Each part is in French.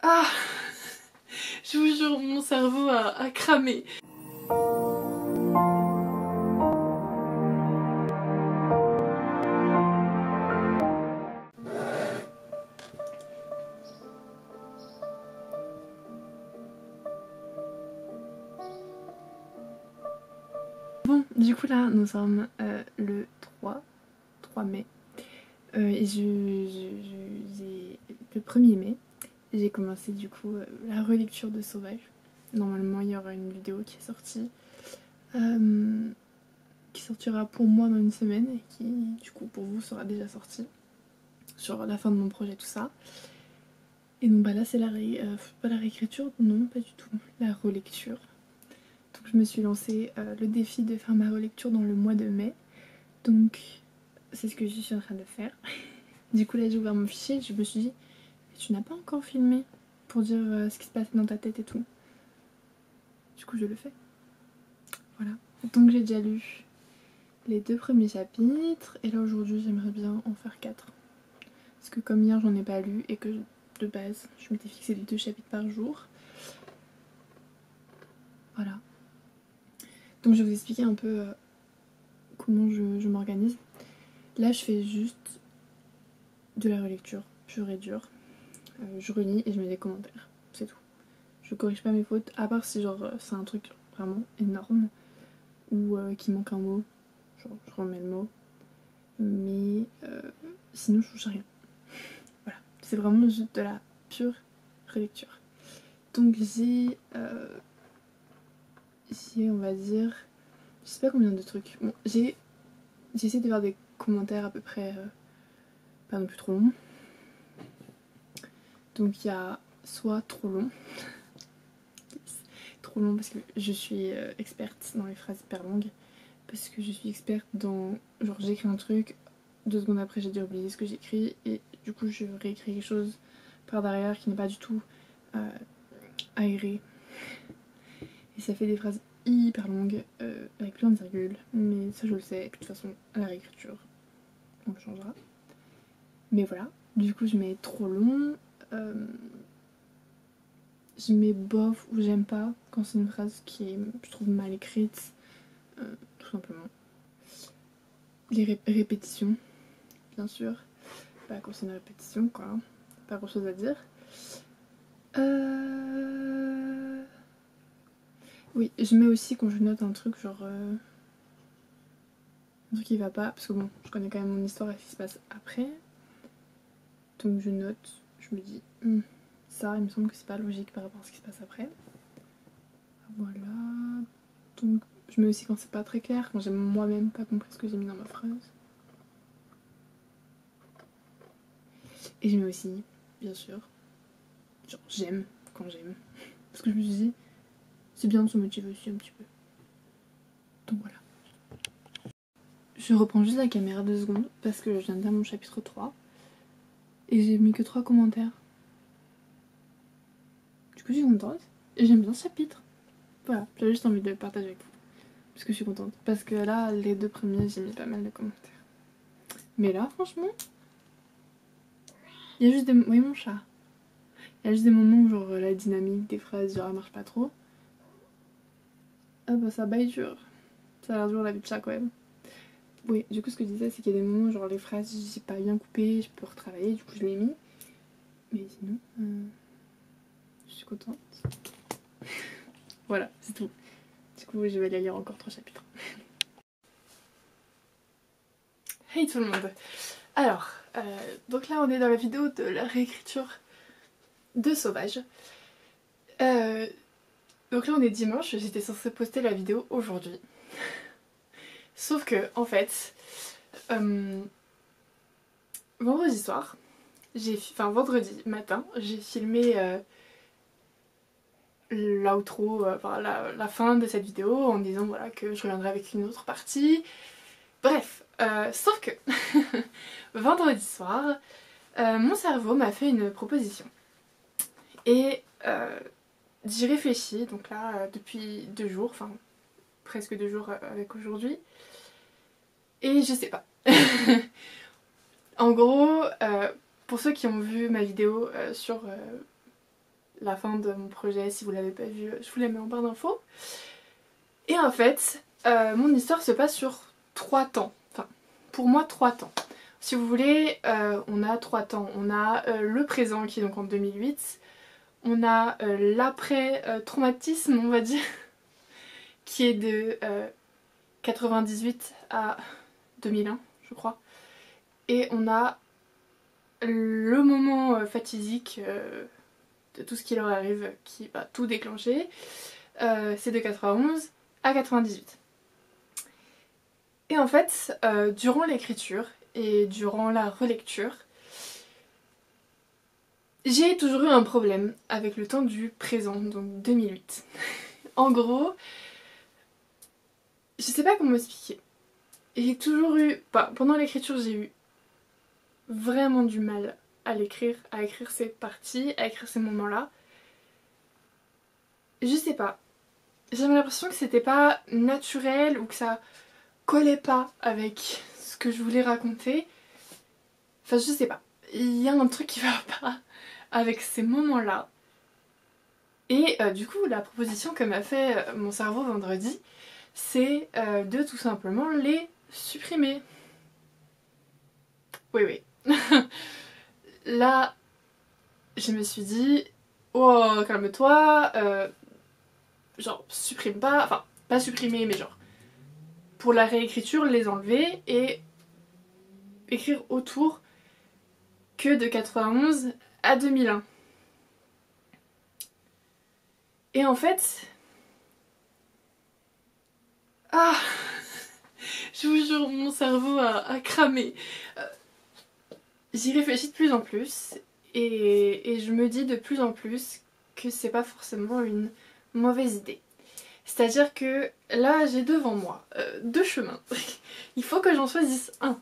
Ah, je vous jure, mon cerveau a cramé. Bon, du coup là, nous sommes le 3 mai. Et le 1er mai, j'ai commencé du coup la relecture de Sauvage. Normalement, il y aura une vidéo qui est sortie, qui sortira pour moi dans une semaine et qui, du coup, pour vous sera déjà sortie sur la fin de mon projet, tout ça. Et donc, bah là, c'est pas la réécriture, non, pas du tout, la relecture. Donc, je me suis lancé le défi de faire ma relecture dans le mois de mai. Donc, c'est ce que je suis en train de faire. Du coup, là, j'ai ouvert mon fichier et je me suis dit, tu n'as pas encore filmé pour dire ce qui se passe dans ta tête et tout. Du coup, je le fais. Voilà. Donc, j'ai déjà lu les 2 premiers chapitres. Et là, aujourd'hui, j'aimerais bien en faire 4. Parce que comme hier, j'en ai pas lu et que de base, je m'étais fixé les 2 chapitres par jour. Voilà. Donc, je vais vous expliquer un peu comment je m'organise. Là, je fais juste de la relecture pure et dure. Je relis et je mets des commentaires. C'est tout. Je corrige pas mes fautes, à part si genre c'est un truc vraiment énorme ou qu'il manque un mot, genre je remets le mot, mais sinon je touche à rien. Voilà, c'est vraiment juste de la pure relecture. Donc j'ai on va dire, je sais pas combien de trucs. Bon, j'ai essayé de faire des commentaires à peu près pas non plus trop longs. Donc il y a soit trop long, trop long parce que je suis experte dans les phrases hyper longues. Parce que je suis experte dans... Genre j'écris un truc, 2 secondes après j'ai déjà oublié ce que j'écris et du coup je réécris quelque chose par derrière qui n'est pas du tout aéré. Et ça fait des phrases hyper longues avec plein de virgules, mais ça je le sais, et puis de toute façon à la réécriture on le changera. Mais voilà, du coup je mets trop long, je mets bof ou j'aime pas quand c'est une phrase qui est, je trouve, mal écrite, tout simplement. Les répétitions, bien sûr. Bah, quand c'est une répétition, quoi. Pas grand chose à dire. Oui, je mets aussi quand je note un truc, genre. Un truc qui va pas, parce que bon, je connais quand même mon histoire et ce qui se passe après. Donc je note, je me dis, ça, il me semble que c'est pas logique par rapport à ce qui se passe après. Voilà. Donc je mets aussi quand c'est pas très clair, quand j'ai moi-même pas compris ce que j'ai mis dans ma phrase. Et je mets aussi, bien sûr, genre j'aime quand j'aime. Parce que je me suis dit, c'est bien de se motiver aussi un petit peu. Donc voilà. Je reprends juste la caméra 2 secondes parce que je viens de faire mon chapitre 3 et j'ai mis que 3 commentaires. Du coup, je suis contente et j'aime bien ce chapitre. Voilà, j'avais juste envie de le partager avec vous parce que je suis contente. Parce que là, les 2 premiers, j'ai mis pas mal de commentaires. Mais là, franchement, il y a juste des... Oui, mon chat. Il y a juste des moments où, genre, la dynamique des phrases, genre, elle marche pas trop. Ah bah, ça baille dur. Ça a l'air dur la vie de chat quand même. Oui, du coup, ce que je disais, c'est qu'il y a des moments où, genre, les phrases, j'ai pas bien coupé, je peux retravailler, du coup, je l'ai mis. Mais sinon, je suis contente. Voilà, c'est tout. Du coup, je vais aller lire encore 3 chapitres. Hey tout le monde. Alors, donc là, on est dans la vidéo de la réécriture de Sauvage. Donc là, on est dimanche, j'étais censée poster la vidéo aujourd'hui. Sauf que, en fait, vendredi soir, vendredi matin, j'ai filmé l'outro, enfin la fin de cette vidéo en disant voilà que je reviendrai avec une autre partie. Bref, sauf que vendredi soir, mon cerveau m'a fait une proposition. Et j'y réfléchis, donc là, depuis 2 jours, enfin presque 2 jours avec aujourd'hui. Et je sais pas. En gros, pour ceux qui ont vu ma vidéo sur la fin de mon projet. Si vous l'avez pas vu, je vous la mets en barre d'infos. Et en fait, mon histoire se passe sur 3 temps. Enfin, pour moi, 3 temps. Si vous voulez, on a 3 temps. On a le présent qui est donc en 2008. On a l'après-traumatisme, on va dire, qui est de 98 à 2001, je crois. Et on a le moment fatidique de tout ce qui leur arrive, qui va tout déclencher. C'est de 91 à 98. Et en fait, durant l'écriture et durant la relecture, j'ai toujours eu un problème avec le temps du présent, donc 2008. En gros, je sais pas comment expliquer. J'ai toujours eu... pendant l'écriture, j'ai eu vraiment du mal à l'écrire, à écrire ces parties, à écrire ces moments-là. Je sais pas. J'avais l'impression que c'était pas naturel ou que ça collait pas avec ce que je voulais raconter. Enfin, je sais pas. Il y a un truc qui va pas avec ces moments-là. Et du coup, la proposition que m'a fait mon cerveau vendredi, c'est de tout simplement les supprimer. Oui, oui. Là, je me suis dit, oh, calme-toi, genre, supprime pas, enfin, pas supprimer, mais genre, pour la réécriture, les enlever et écrire autour que de 91 à 2001. Et en fait... Ah, je vous jure, mon cerveau a cramé. J'y réfléchis de plus en plus et je me dis de plus en plus que c'est pas forcément une mauvaise idée. C'est-à-dire que là, j'ai devant moi 2 chemins. Il faut que j'en choisisse un.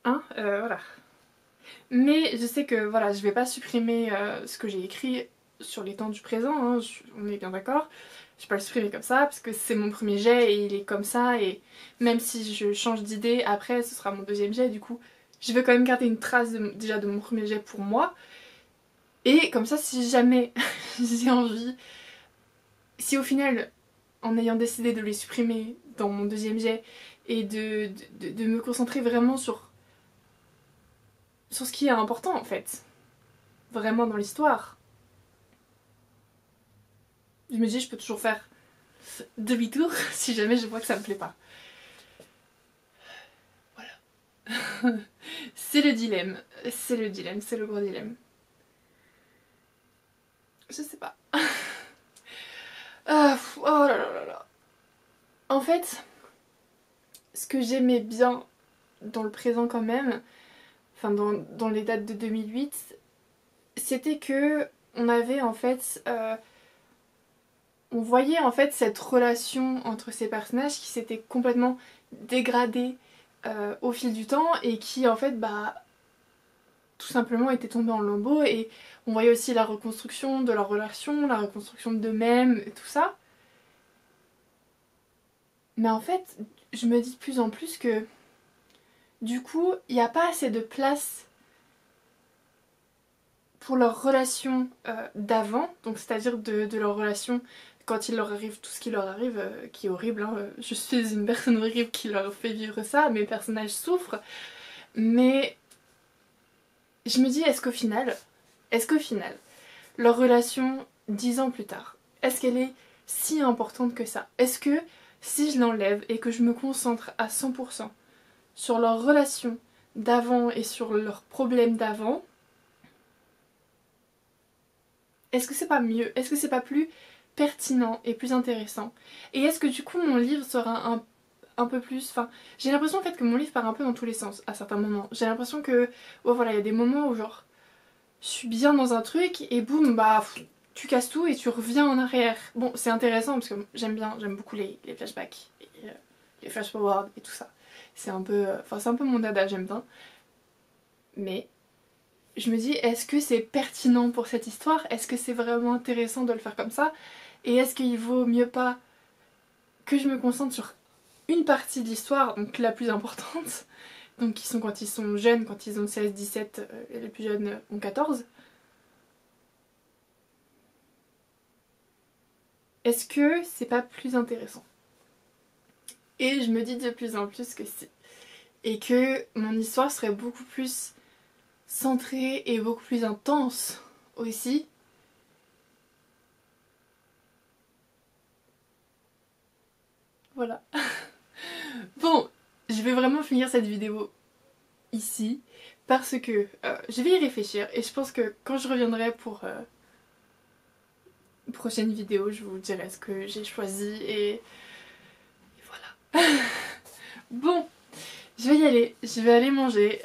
Voilà. Mais je sais que voilà, je vais pas supprimer ce que j'ai écrit sur les temps du présent, hein, on est bien d'accord. Je vais pas le supprimer comme ça parce que c'est mon premier jet et il est comme ça, et même si je change d'idée après, ce sera mon deuxième jet, du coup je veux quand même garder une trace déjà de mon premier jet pour moi. Et comme ça, si jamais j'ai envie, si au final, en ayant décidé de les supprimer dans mon deuxième jet et de me concentrer vraiment sur ce qui est important en fait, vraiment dans l'histoire, je me dis je peux toujours faire demi-tour si jamais je vois que ça me plaît pas. Voilà. C'est le dilemme, c'est le dilemme, c'est le gros dilemme. Je sais pas. Oh là là là là. En fait, ce que j'aimais bien dans le présent quand même, enfin dans les dates de 2008, c'était que on avait en fait... on voyait en fait cette relation entre ces personnages qui s'était complètement dégradée au fil du temps et qui en fait tout simplement était tombée en lambeaux, et on voyait aussi la reconstruction de leur relation, la reconstruction d'eux-mêmes et tout ça. Mais en fait, je me dis de plus en plus que du coup, il n'y a pas assez de place pour leur relation d'avant, donc c'est-à-dire de leur relation quand il leur arrive tout ce qui leur arrive, qui est horrible, hein. Je suis une personne horrible qui leur fait vivre ça, mes personnages souffrent, mais je me dis, est-ce qu'au final, leur relation 10 ans plus tard, est-ce qu'elle est si importante que ça? Est-ce que si je l'enlève et que je me concentre à 100% sur leur relation d'avant et sur leurs problèmes d'avant, est-ce que c'est pas mieux? Est-ce que c'est pas plus pertinent et plus intéressant? Et est-ce que du coup mon livre sera un peu plus... Enfin, j'ai l'impression en fait que mon livre part un peu dans tous les sens à certains moments. J'ai l'impression que, oh voilà, il y a des moments où genre, je suis bien dans un truc et boum, tu casses tout et tu reviens en arrière. Bon, c'est intéressant parce que j'aime beaucoup les flashbacks, et, les flash forward et tout ça. C'est un peu, c'est un peu mon dada, j'aime bien. Mais je me dis, est-ce que c'est pertinent pour cette histoire? Est-ce que c'est vraiment intéressant de le faire comme ça? Et est-ce qu'il vaut mieux pas que je me concentre sur une partie de l'histoire, donc la plus importante, donc qui sont quand ils sont jeunes, quand ils ont 16, 17, les plus jeunes ont 14, Est-ce que c'est pas plus intéressant? Et je me dis de plus en plus que si. Et que mon histoire serait beaucoup plus centrée et beaucoup plus intense aussi. Voilà. Bon, je vais vraiment finir cette vidéo ici parce que je vais y réfléchir et je pense que quand je reviendrai pour une prochaine vidéo, je vous dirai ce que j'ai choisi et voilà. Bon, je vais y aller, je vais aller manger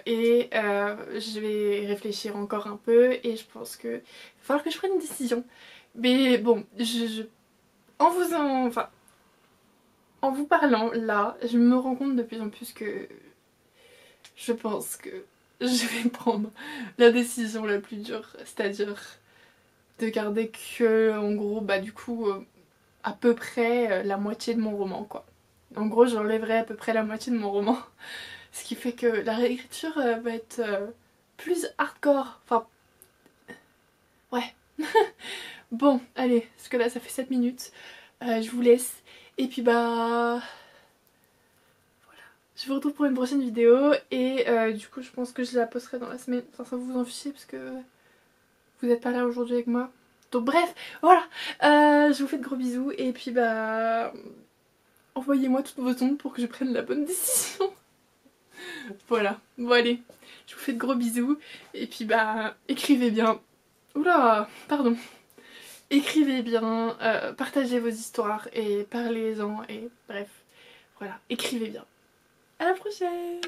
et je vais réfléchir encore un peu et je pense que il va falloir que je prenne une décision. Mais bon, enfin, en vous parlant là, je me rends compte de plus en plus que je pense que je vais prendre la décision la plus dure, c'est-à-dire de garder que, en gros, bah du coup, à peu près la moitié de mon roman, quoi. En gros, j'enlèverai à peu près la moitié de mon roman, ce qui fait que la réécriture va être plus hardcore. Enfin, ouais. Bon, allez, parce que là, ça fait 7 minutes. Je vous laisse. Et puis, bah... je vous retrouve pour une prochaine vidéo et du coup je pense que je la posterai dans la semaine. Enfin ça vous en fichez parce que vous n'êtes pas là aujourd'hui avec moi. Donc bref, voilà. Je vous fais de gros bisous et puis bah envoyez-moi toutes vos ondes pour que je prenne la bonne décision. Voilà, bon allez, je vous fais de gros bisous et puis bah écrivez bien. Oula, pardon. Écrivez bien, partagez vos histoires et parlez-en et bref, voilà, écrivez bien. À la prochaine!